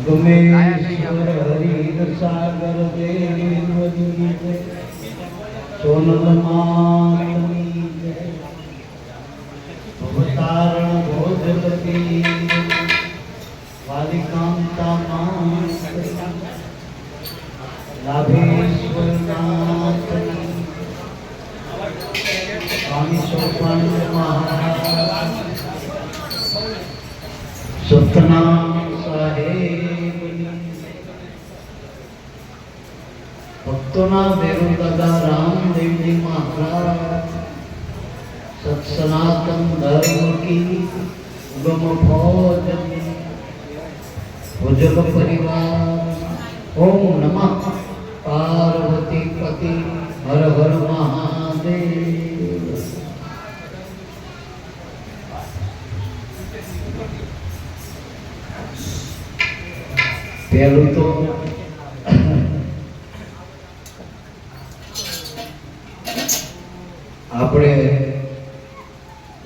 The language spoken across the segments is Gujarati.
ગમેશ્વર હરિ સાગર દેવની જય, સોનલ માતની જય, અવતારણ ભોજપતિ વાલિકાંતા માત, લાભેશ્વર નાથની, સ્વામી સોપાન મહારાજ, સતનામ સાહેબ, ભક્તોના ભેરુ દાદા રામદેવજી મહારાજ, સત્સનાતન ધર્મ કી ઉગમ ભોજન ભોજક પરિવાર, ઓમ નમઃ પાર્વતી પતિ હર હર મહાદેવ। પહેલું તો આપણે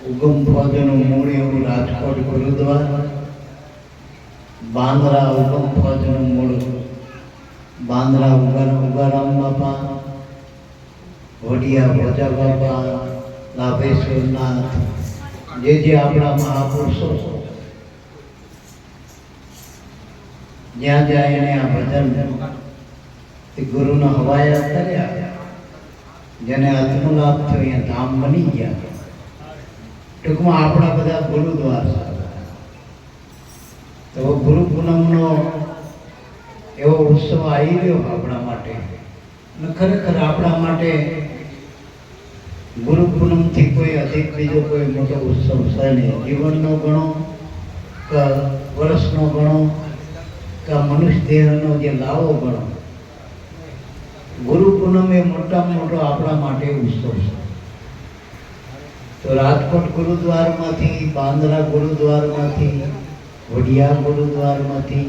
ઉગમ ફોજનું મૂળ એવું રાજકોટ ગુરુદ્વારા, બાંદ્રા ઉગમ ફોજનું મૂળ બાંદ્રા ઉગારામ બાપા, વડિયા ભોજા બાપા, લાભેશ્વરનાથ, જે આપણા મહાપુરુષો જ્યાં જ્યાં એને આ ભજન ગુરુના હવાયા કર્યા, જેને આત્મલાભ થયો અહીંયા ધામ બની ગયા। ટૂંકમાં આપણા બધા ગુરુદ્વાર તો ગુરુ પૂનમનો એવો ઉત્સવ આવી રહ્યો આપણા માટે, અને ખરેખર આપણા માટે ગુરુ પૂનમથી કોઈ અધિક બીજો કોઈ મોટો ઉત્સવ છે નહીં। જીવનનો ગણો કે વર્ષનો ગણો કે મનુષ્ય દેહનો જે લાવો ગણો, ગુરુ પૂનમ એ મોટામાં મોટો આપણા માટે ઉત્સવ છે। તો રાજકોટ ગુરુદ્વારમાંથી, બાંદ્રા ગુરુદ્વારમાંથી, વડિયા ગુરુદ્વારમાંથી,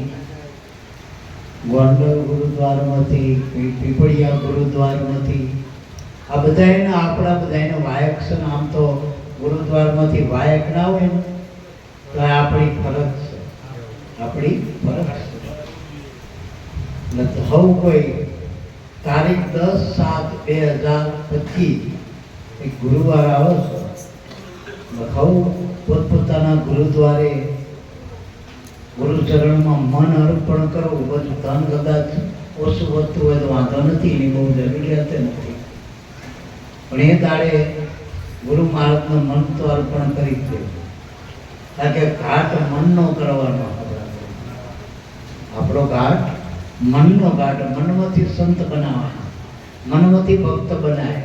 ગોંડલ ગુરુદ્વારમાંથી, પીપળિયા ગુરુદ્વારમાંથી, આ બધાના આપણા બધાને વાયક છે ને। આમ તો ગુરુદ્વારમાંથી વાયક ના હોય ને તો આપણી ફરજ છે, આપણી ફરજ છે। હવ કોઈ તારીખ 10/7/2025 એક ગુરુવાર આવે છે, હવ પોતપોતાના ગુરુદ્વારે ગુરુચરણમાં મન અર્પણ કરવું। બધું ધન કદાચ ઓછું વધતું હોય તો વાંધો નથી, એની બહુ જરૂરિયાત નથી, પણ એ દાડે ગુરુ મહારાજનું મન તો અર્પણ કરી જ દેવું, કારણ કે ઘાટ મનનો કરવાનો, આપણો ઘાટ મનનો ઘાટ, મનમાંથી સંત બનાવવાનો, મનમાંથી ભક્ત બનાય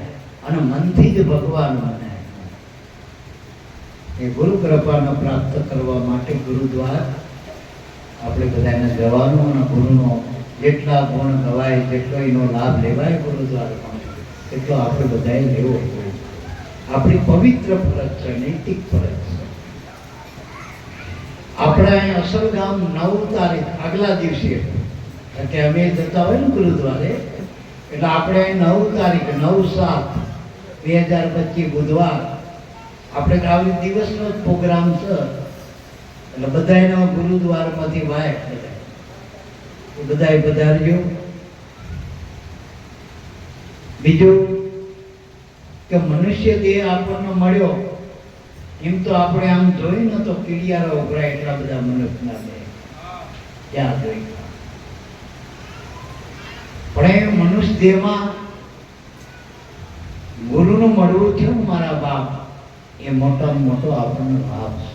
અને મનથી જ ભગવાન બનાય। એ ગુરુ કૃપાને પ્રાપ્ત કરવા માટે ગુરુદ્વાર આપણે બધાને જવાનું, અને ગુરુનો જેટલા ગુણ ગવાય, જેટલો એનો લાભ લેવાય ગુરુદ્વારમાં, એટલો આપણે બધાએ લેવો જોઈએ। આપણી પવિત્ર ફરજ છે, નૈતિક ફરજ છે। આપણે અહીં અસલ ગામ 9 તારીખ આગલા દિવસે કે અમે જતા હોય ને ગુરુદ્વારે, એટલે આપણે 9 તારીખ 9/7/2025 બુધવાર આપણે આવી દિવસનો જ પ્રોગ્રામ છે, એટલે બધાનો ગુરુદ્વારમાંથી વાયક બધાએ પધારજો। બીજું કે મનુષ્ય દેહ આપણને મળ્યો, એમ તો આપણે આમ જોઈને તો કીડિયારા ઉભરાય એટલા બધા મનુષ્યના દેહ ક્યાં જોઈ, પણ એ મનુષ્ય દેહમાં ગુરુનું મળવું થયું મારા બાપ, એ મોટામાં મોટો આપણને લાભ છે।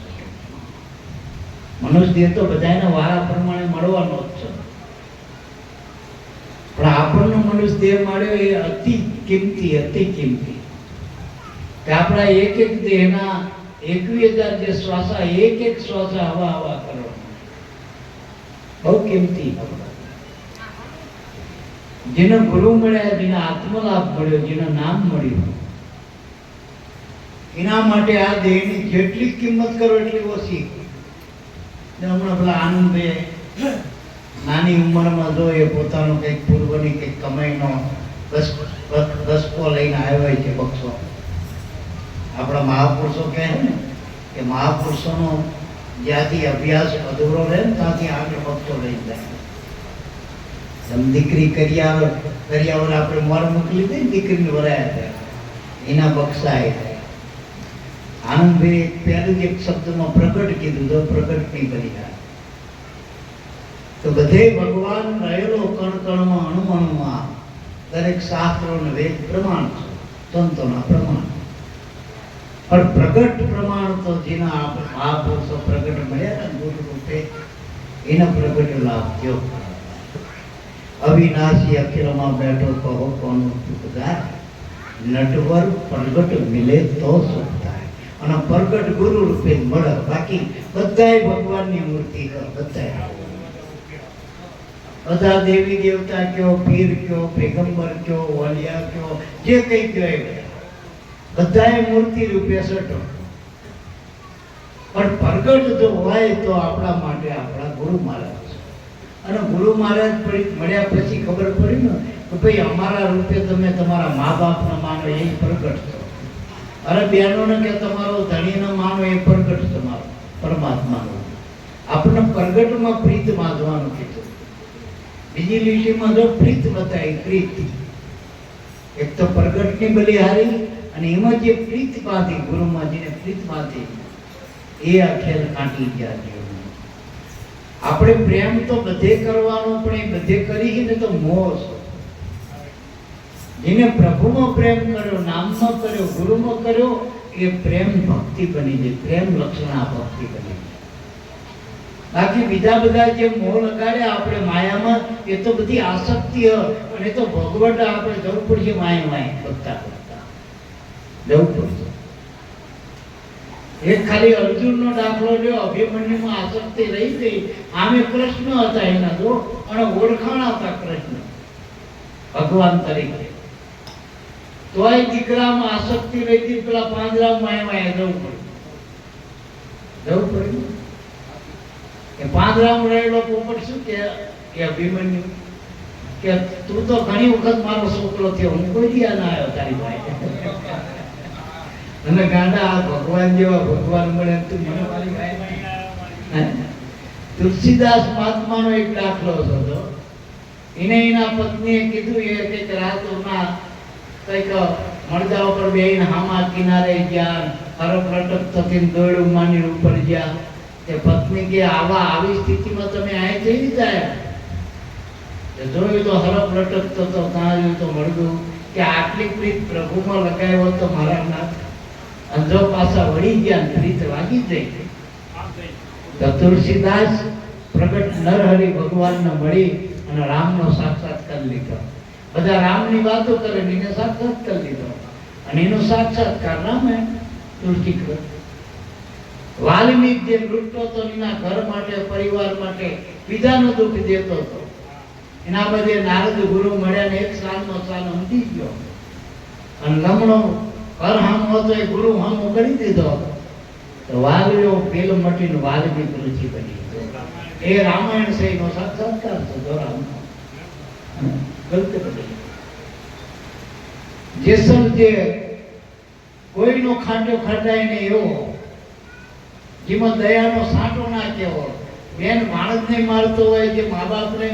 મનુષ્ય દેહ તો બધાને વારા પ્રમાણે મળવાનો જ છે, પણ આપણનો મનુષ્ય દેહ મળ્યો એ અતિ કિંમતી કે આપણા એક એક દેહના 21,000 જે શ્વાસા, એક એક શ્વાસા હવા કરવાનો, બહુ કિંમતી। જેને ગુરુ મળ્યા, જેને આત્મલાભ મળ્યો, જેને નામ મળ્યું, એના માટે આ દેહની જેટલી કિંમત કરો એટલી ઓછી। હમણાં પેલા આનંદભાઈ નાની ઉંમરમાં જો એ પોતાનું કંઈક પૂર્વની કંઈક કમાઈનો દસકો લઈને આવ્યો છે બક્ષો। આપણા મહાપુરુષો કહે ને કે મહાપુરુષોનો જ્યાંથી અભ્યાસ અધૂરો રહે ને ત્યાંથી આગળ વધતો રહી જાય. તમે દીકરી કર્યાવર આપણે મોર મોકલી દઈએ, દીકરીને વરાયા થાય, એના બક્ષાય થાય. આનંદભાઈ પહેલું જ એક શબ્દમાં પ્રગટ કીધું તો પ્રગટ નહીં કરી જાય. તો બધે ભગવાન રહેલો કણ કણમાં અણુ અણુમાં, દરેક શાસ્ત્રો ને વેદ પ્રમાણ છે, સંતોના પ્રમાણ. પણ પ્રગટ પ્રમાણ તો જેના મહાપુરુષો પ્રગટ મળ્યા ને ગુરુ રૂપે, એનો પ્રગટ લાભ થયો. અવિનાશી અખિલમાં બેઠો કહો કોનું સુખદાર, નટવર પ્રગટ મિલે તો સુખ થાય. અને પ્રગટ ગુરુ રૂપે મળે, બાકી બધાય ભગવાનની મૂર્તિ બધા દેવી દેવતા કયો, પીર કયો, પેગંબર કયો, વલિયા કયો, જે કઈ કયો બધાય મૂર્તિ રૂપે સટો. પણ પ્રગટ જો હોય તો આપણા માટે આપણા ગુરુ મહારાજ છે. અને ગુરુ મહારાજ મળ્યા પછી ખબર પડી ને કે ભાઈ અમારા રૂપે તમે તમારા મા બાપને માનો એ પ્રગટ છો. અરે બહેનોને કે તમારો ધણીને માનો એ પ્રગટ તમારો પરમાત્માનો. આપણને પ્રગટમાં પ્રીત બાંધવાનું કીધું. બીજી લીટીમાં જો પ્રીત બતાવી, પ્રીત એક તો પ્રગટની બલિહારી, અને એમાં જે પ્રીત બાંધી, ગુરુમાં જેને પ્રીત બાંધી, એ અખેલ કાંટી ગયા. આપણે પ્રેમ તો બધે કરવાનો, પણ એ બધે કરી ને તો મોહ છે. જેને પ્રભુમાં પ્રેમ કર્યો, નામમાં કર્યો, ગુરુમાં કર્યો, એ પ્રેમ ભક્તિ બની જાય, પ્રેમ લક્ષણા ભક્તિ બની જાય. બાકી બીજા બધા જે મોહ લગાડ્યા આપણે માયામાં, એ તો બધી આસક્તિ, અને તો ભગવત આપણે જવું પડશે માયામાં ભક્તા કરતા જવું પડશે. એક ખાલી અર્જુનનો દાખલો લ્યો, અભિમન્યુમાં આસક્તિ રહી ગઈ. આમે કૃષ્ણ હતા એના જો, અને ઓળખાણ હતા કૃષ્ણ ભગવાન તરીકે, તોય દીકરામાં આસક્તિ રહી ગઈ. પેલા પાંજરામાં માયામાં જવું પડ્યું. એ પાંજરામાં રહેલો પોપટ શું કે અભિમન્યુ કે તું તો ઘણી વખત મારો છોકરો થયો, હું કોઈ દિયા ના આવ્યો તારી પાસે. અને ગાંડા આ ભગવાન જેવા ભગવાન મળે તું મને મારી પાસે. તુલસીદાસ મહાત્માનો એક દાખલો હતો. એને એના પત્નીએ કીધું, એ કંઈક રાતના કંઈક મળદા ઉપર બેહીને હામા કિનારે ગયા, હરફ લટક થતી દોયડું માની ઉપર ગયા. તે પત્ની કે આવી સ્થિતિમાં તમે આય થઈ રીતે આવ્યા? જોયું તો હરફ લટકતો તો, ત્યાં જોયું તો મળદું. કે આટલી પ્રીત પ્રભુમાં લગાવ્યો તો મારા નાથ, અંજો પાછા વળી ગયા, પ્રીત વાગી જઈ. તો તુલસીદાસ પ્રગટ નરહરિ ભગવાનને મળી અને રામનો સાક્ષાત્કાર લીધો. બધા રામની વાતો કરે, એને સાક્ષાત્કાર લીધો, અને એનો સાક્ષાત્કાર રામે તુલસી કૃત. વાલ્મીક જે લૂંટતો હતો એના ઘર માટે, પરિવાર માટે, બીજાનો દુઃખ દેતો હતો, એના બધે નારદ ગુરુ મળ્યા ને એક સાલનો સાલ સમજી ગયો, અને લમણો ઘર હામો હતો એ ગુરુ હામો કરી દીધો. તો વાલ્યો પેલ મટીને વાલ્મીક ઋષિ બની ગયો. એ રામાયણ છે એનો સાક્ષાત્કાર થતો રામનો. જેસલ જે કોઈનો ખાટો ખાટાય ને એવો, જેમાં દયાનો સાંટો ના કેવો, બેન માણસને મારતો હોય, જે મા બાપને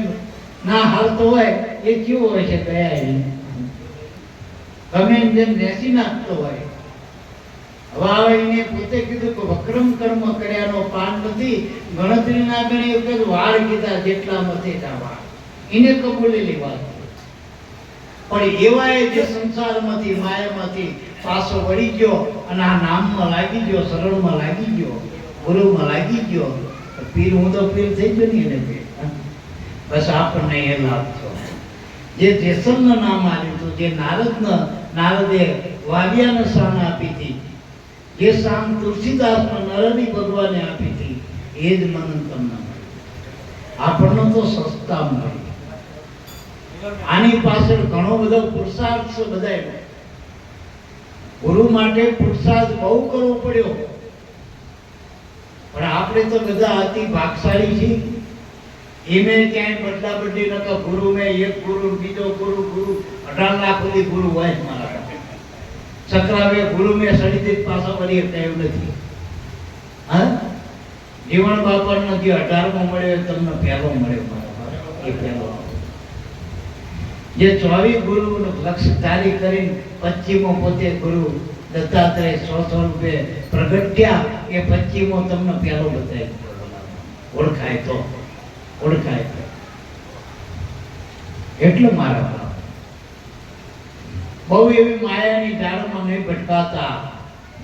ના હાલતો હોય, એ કેવો હોય છે દયા. ગમે જેમ નેસી નાખતો હોય. હવે એને પોતે કીધું કે વક્રમ કર્મ કર્યાનો પાન નથી, ગણતરી ના ગણી વખત વાળ કીધા જેટલા મથે વાળ, એને કબૂલેલી વાત. પણ એવા જે સંસારમાંથી, માયામાંથી પાછો વળી ગયો અને આ નામમાં લાગી ગયો, શરણમાં લાગી ગયો, ગુરુમાં લાગી ગયો, પીર હું તો પીર થઈ ગયો ને એને. બસ આપણને એ લાભ થયો. જે જેસલનું નામ આવ્યું હતું, જે નારદે વાલિયાને શાન આપી હતી, જે શાન તુલસીદાસમાં નરહરિ ભગવાને આપી હતી, એ જ મનન તમને મળ્યું. આપણને તો સસ્તા મળી. આની પાછળ ઘણો બધો પુરુષાર્થ છે બધાય. ગુરુ માટે પુરુષાર્થ બહુ કરવો પડ્યો, પણ આપણે તો બધા અતિ ભાગશાળી છીએ. એમે ક્યાંય બદલા બદલી નતો. ગુરુ મેં એક ગુરુ, બીજો ગુરુ, 18 લાખ સુધી ગુરુ હોય મારા. ચક્રાવે ગુરુ મેં સડી પાછા વળી કહ્યું નથી. હા, જીવણ બાપાનો જે 18મો મળ્યો તમને પહેલો મળ્યો મારા બાપ, એ પહેલો. જે 24 ગુરુનું લક્ષ્ય ધારી કરીને 25મો પોતે ગુરુ દત્તાત્રેય 100 રૂપે પ્રગટ્યા, એ 25મો તમને પહેલો બતાવી ઓળખાય તો ઓળખાય તો. એટલે મારા બાપ બહુ એવી માયાની જાળમાં નહીં ભટકાતા,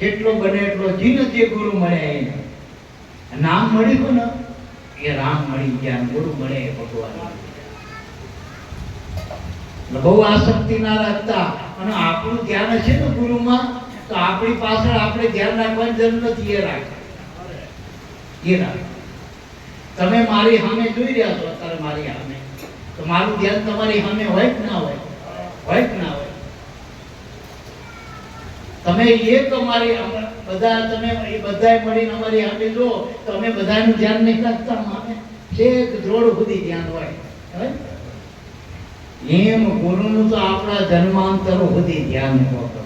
જેટલો બને એટલો જીને જે ગુરુ મળ્યા એને નામ મળ્યું ને એ રામ મળી ગયા, ગુરુ મળે એ ભગવાન. બહુ આસક્તિ ના રાખતા, અને આપણું ધ્યાન હશે ને ગુરુમાં તો આપણી પાછળ આપણે ધ્યાન રાખવાની જરૂર નથી, એ રાખ. તમે મારી સામે જોઈ રહ્યા છો અત્યારે, મારી સામે, તો મારું ધ્યાન તમારી સામે હોય કે ના હોય? હોય કે ના હોય? તમે એક અમારી બધા, તમે એ બધાય મળીને અમારી સામે જો, તમે બધાનું ધ્યાન નહીં રાખતા, માને છેક જોડ સુધી ધ્યાન હોય. એમ ગુરુનું તો આપણા જન્માંતરો સુધી ધ્યાન હોય.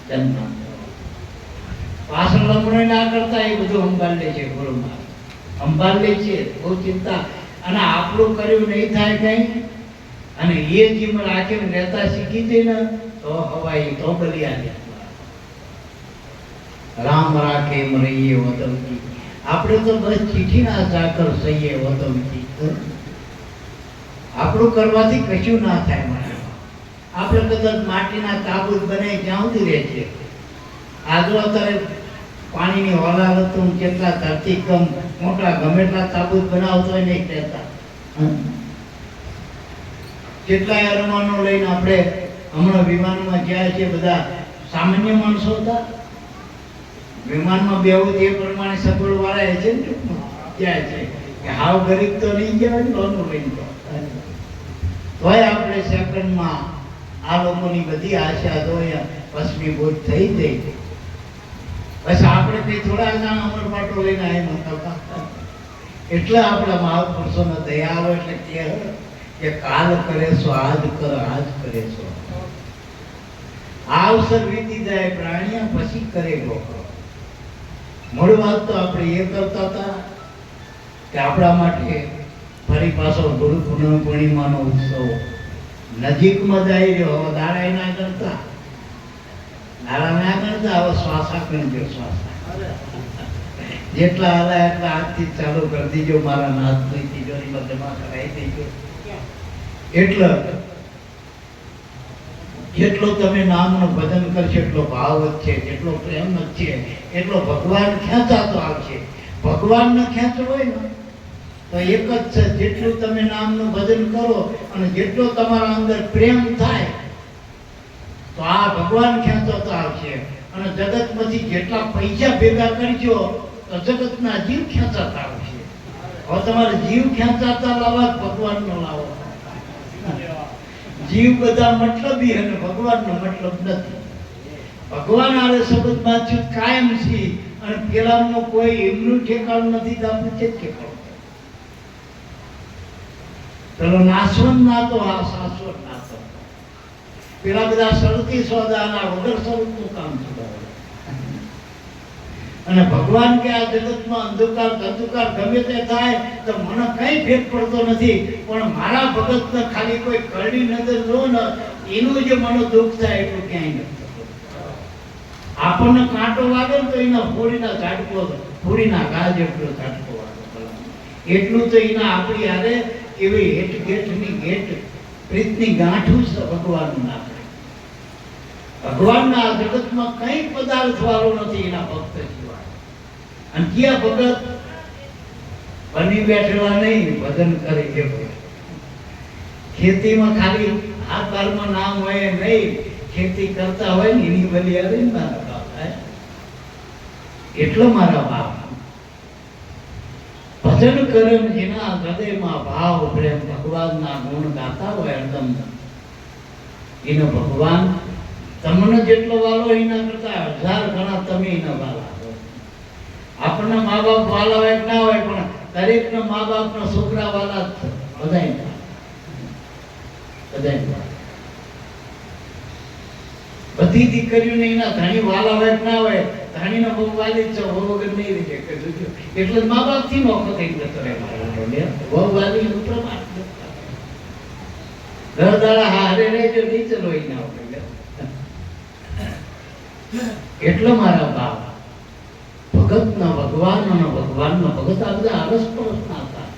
જન્માંતરો પાછળ લમણો ના કરતા, એ બધું સંભાળ લે છે ગુરુમાં, સંભાળ લે છે, બહુ ચિંતા. અને આપણું કર્યું નહીં થાય કઈ, અને એ જીમ રાખીને રહેતા શીખી દે ને તો હવાઈ તો બલિયા. રામ રાખે એમ રહીએ વતનથી. આપણે તો બસ ચીઠીના ચાકર સહીએ વતનથી. આપણું કરવાથી કશું ના થાય. મારે આપણે કદાચ માટીના તાબૂત બનાવી જ્યાં સુધી રહે છે. આજો અત્યારે પાણીની હોલાલતું કેટલા ધરતીકંપ મોટા ગમે એટલા તાબૂત બનાવતો હોય નહીં કહેતા. કેટલાય અરમાનો લઈને આપણે હમણાં વિમાનમાં ગયા છે, બધા સામાન્ય માણસો હતા. વિમાનમાં બેવું તે પ્રમાણે સગવડ વાળા છે ને ક્યાં છે કે હાવ ગરીબ તો નહીં કહેવાય, લોનું લઈને તોય આપણે સેકન્ડમાં આ લોકોની બધી આશા જોઈએ ભસ્મીભૂત થઈ ગઈ. બસ આપણે કઈ થોડા જણા અમરપાટો લઈને આવી નતા. એટલે આપણા મહાપુરુષોને દયા આવે એટલે કહે કે કાલ કરે છો આજ કર, આજ કરે છો. આવસર વીતી જાય પ્રાણીયા પછી કરે ગોખો. મૂળ વાત તો આપણે એ કરતા હતા કે આપણા માટે ફરી પાછો ગુરુ પૂર્ણિમાનો ઉત્સવ નજીકમાં જાય રહ્યો. હવે દાડા ના કરતા, દાડા ના કરતા, હવે શ્વાસા કરજો. શ્વાસા જેટલા હાલા એટલા આજથી ચાલુ કરી દીજો. મારા નાથની તિજોરીમાં જમા કરાવી દેજો. એટલે જેટલો તમે નામનું ભજન કરશો એટલો ભાવ વધશે, જેટલો પ્રેમ વધશે એટલો ભગવાન ખેંચાતો આવશે. ભગવાનને ખેંચવો હોય ને તો એક જ છે, જેટલું તમે નામનું ભજન કરો અને જેટલો તમારા અંદર પ્રેમ થાય તો આ ભગવાન ખેંચાતો આવશે. અને જગતમાંથી જેટલા પૈસા ભેગા કરજો તો જગતના જીવ ખેંચાતા આવશે. હવે તમારે જીવ ખેંચાતા લાવવા ભગવાનનો લાવો. જીવ બધા મતલબી અને ભગવાનનો મતલબ નથી. ભગવાન આરે શબ્દમાં છે કાયમ છે, અને પેલાનો કોઈ એમનું ઠેકાણું નથી, આપણું છે ઠેકાણું. પેલો નાશવંત નાતો, આ શાશ્વત નાતો. પેલા બધા શરતી સોદાના વગર શરતનું કામ છે. અને ભગવાન કે આ જગતમાં અંધકાર અંધકાર ગમે તે થાય તો મને કઈ ફેર પડતો નથી, પણ મારા ભગતને ખાલી કોઈ કરડી નજર જો ને એનું જે મને દુઃખ થાય એટલું ક્યાંય નથી. આપણને કાંટો વાગે ને તો એના ફોડીના ઝાટકો, ફોડીના ઘા જેટલો ઝાટકો વાગે. એટલું તો એના આપણી હારે એવી હેઠ ગેઠની ગેઠ પ્રીતની ગાંઠું છે ભગવાનનું નામ. ભગવાનના જગતમાં કઈ પદાર્થ વાળો નથી એના ભક્ત સિવાય. અને ક્યાં ભગત બની બેઠેલા નહીં, ભજન કરે છે. ખેતીમાં ખાલી આ કાળમાં નામ હોય નહીં, ખેતી કરતા હોય ને એની બલી આવે ને મારા બાપ. એટલો મારા બાપ ભજન કરે જેના હૃદયમાં ભાવ પ્રેમ ભગવાનના ગુણ ગાતા હોય હરદમ, એનો ભગવાન તમને જેટલો વાલો એના કરતા 1000 ગણા તમે એના વાલા. આપણને મા બાપ વાલા હોય ના હોય, પણ દરેકના મા બાપના છોકરા વાલા બધાય. બધી દીકરીઓને એના ધણી વાલા હોય ના હોય, ધણીનો બહુ વાલી છો, બહુ વગર નહીં રહે કે જોજો. એટલે જ મા બાપ થી નોખો થઈ જતો રહે મારો લે. બહુ વાલી નું પ્રમાણ ઘર દાડા હારે રહેજો, નીચે રોઈ ના હોય. એટલે મારા બાપ ભગત ના ભગવાન ભગત આ બધા આરસ પરસ ના હતા.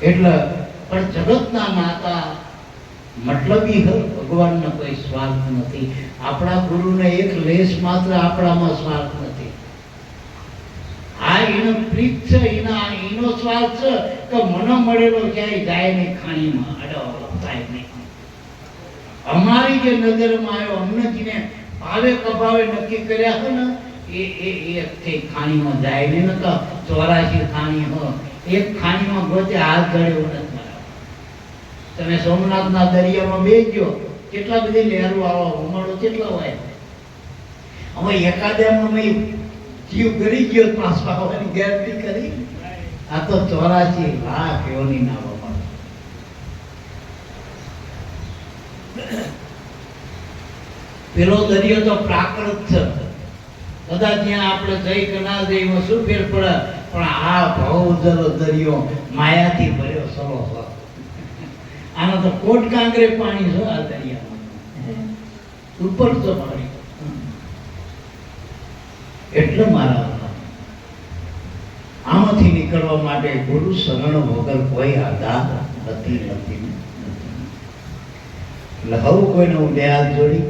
એટલે પણ જગત ના નાતા મતલબી ભગવાનનો કોઈ સ્વાર્થ નથી. આપણા ગુરુને એક લેશ માત્ર આપણામાં સ્વાર્થ નથી. આ એનો પ્રીત છે, એનો સ્વાર્થ છે કે મને મળેલો ક્યાંય જાય નહીં ખાણીમાં અડો થાય નહીં. અમારી જે નજરમાં આવ્યો, અમને જેને ભાવે કભાવે નક્કી કર્યા છે ને એ ખાણીમાં જાય નહીં. તો 84 ખાણી હોય, એક ખાણીમાં ગોતે હાથ ધડ્યો નથી. તમે સોમનાથના દરિયામાં બેસજો, કેટલા બધી લહેરો આવા ઉમળો કેટલા હોય. અમે એકાદમાં મેં જીવ ગરી ગયો પાછા આવવાની ગેરંટી કરી. આ તો 84 લાખ એઓની નામ. પેલો દરિયો તો પ્રાકૃત છે, કદાચ ત્યાં આપણે જઈ કે ના જઈ એમાં શું ફેર પડે. પણ આ ભવજલ દરિયો માયાથી ભર્યો સરો. આનો તો કોટ કાંકરે પાણી છે આ દરિયામાં, ઉપર તો પાણી. એટલે મારા આમાંથી નીકળવા માટે ગુરુ શરણ વગર કોઈ આધાર નથી. એટલે હવે કોઈને હું બે હાથ જોડી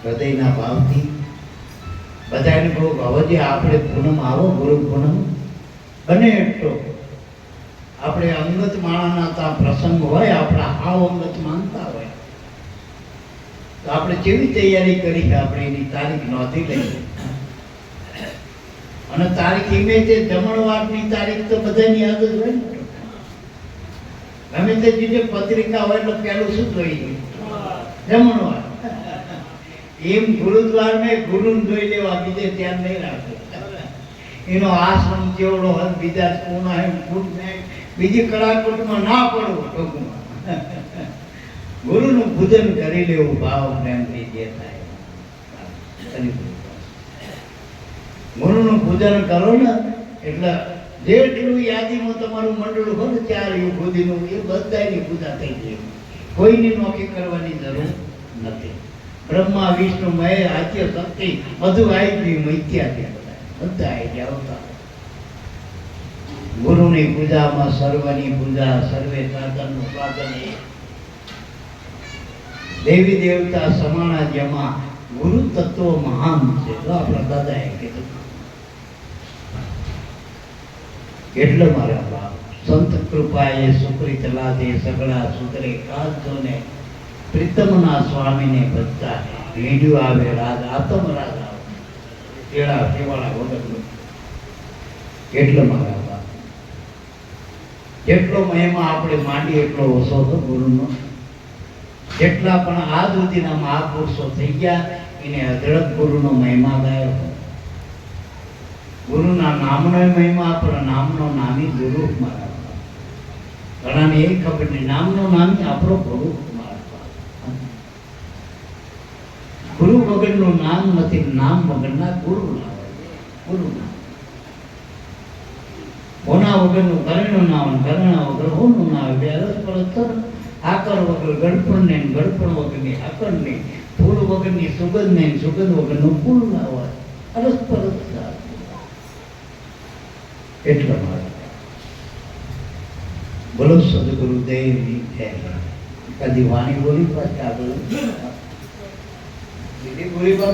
હૃદયના ભાવથી બધાને કહું હવે જે આપણે પૂનમ આવો, ગુરુ પૂનમ બને એટલો આપણે અંગત માણાના ત્યાં પ્રસંગ હોય, આપણા હાવ અંગત માનતા હોય તો આપણે કેવી તૈયારી કરી કે આપણે એની તારીખ નોંધી લઈએ. અને તારીખ ઈમે તે જમણવારની તારીખ તો બધાની યાદ જ હોય ને. ગમે તે ચીજે પત્રિકા હોય એટલે પેલું શું જોઈએ? જમણવાર. એમ ગુરુદ્વાર ને ગુરુ જોઈ લેવા, બીજે ધ્યાન નહીં રાખે. એનો આશ્રમ કેવડો હોય, બીજા કોના એમ ફૂટ ને બીજી કડાકોટમાં ના પડવું. ટૂંકમાં ગુરુનું પૂજન કરી લેવું ભાવ પ્રેમથી જે થાય. ગુરુનું પૂજન કરો ને એટલે જેટલું યાદીમાં તમારું મંડળ હોય ને 4 યુગ સુધીનું, એ બધાની પૂજા થઈ જાય. કોઈની નોકી કરવાની જરૂર નથી. બ્રહ્મા વિષ્ણુ મહેશ આદ્ય શક્તિ બધું આવી ગયું, ઇત્યાદિ બધા આવી ગયા. ગુરુની પૂજામાં સર્વની પૂજા, સર્વે સાધનનું સાધન. દેવી દેવતા સમાના જેમાં ગુરુ તત્વ મહાન છે. તો આપણા દાદાએ કીધું. એટલે મારા બાપ સંત કૃપાએ સુકૃત લાદે સગળા સુતરે કાજો ને પ્રીતમના સ્વામીને ભજતા વીડ્યું આવે રાજ આત્મ રાજ આવે તેડા કેવાળા વગર. એટલે મારા બાપ જેટલો મહિમા આપણે માંડીએ એટલો ઓછો હતો ગુરુનો. જેટલા પણ આ સુધીના મહાપુરુષો થઈ ગયા એને અઢળક ગુરુનો મહિમા ગાયો. ગુરુના નામનો મહિમા, પણ નામનો નામી ગુરુ મારા બાપ. ઘણાને એ ખબર નહીં, નામનો નામી આપણો ગુરુ મારા બાપ. ગુરુ વગરનું નામ નથી, નામ વગરના ગુરુ ના હોય. ગુરુ નામ હોના વગરનું ઘરેનું ના હોય, ઘરેણા વગર હોનું ના હોય. બે રસ પર આકર વગર ગળપણ ને, ગળપણ વગરની આકર ને, ફૂલ વગરની સુગંધ ને, સુગંધ વગરનું ફૂલ ના હોય. અરસ પરસ. એટલા માટે બોલો સદગુરુદેવની જય. કદી વાણી બોલી પાછી આગળ બોલી પર